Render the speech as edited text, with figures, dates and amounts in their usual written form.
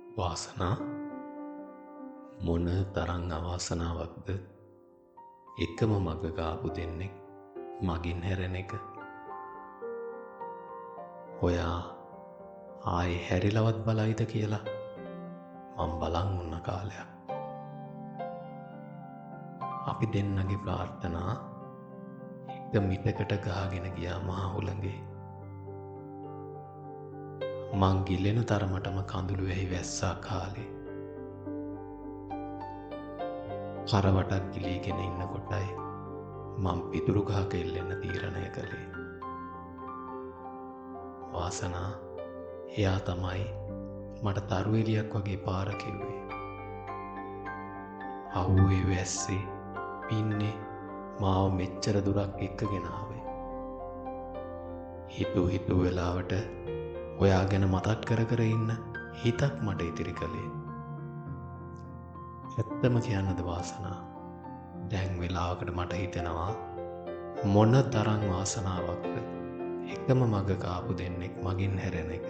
වාසනා මොන තරම් අවාසනාවක්ද එකම මග ගාපු දෙන්නෙක් මගින් හැරෙන එක. ඔයා ආයේ හැරිලවත් බලයිද කියලා මම බලන් වුණ කාලයක්. අපි දෙන්නගේ ප්‍රාර්ථනා එක මිටකට ගහගෙන ගියා මහ හුළඟේ. මං ගිලෙන තරමටම කඳුළු වැහි වැස්සා කාලේ. කරවටක් ගිලීගෙන ඉන්නකොටයි මං පිදුරු ගහක එල්ලෙන්න තීරණය කළේ. වාසනා එයා තමයි මට තරු එලියක් වගේ පාර කිව්වේ. අවුවේ වැස්සේ පින්නේ මාව මෙච්චර දුරක් එක්කගෙන ආවේ. හිතු වෙලාවට ඔයා ගැන මතක් කර කර ඉන්න හිතක් මට ඉතිරි කළේ. ඇත්තම කියන්නද වාසනා, දැන් වෙලාවකට මට හිතෙනවා මොන තරම් වාසනාවක්ද එකම මග කාපු දෙන්නෙක් මගින් හැරෙන එක.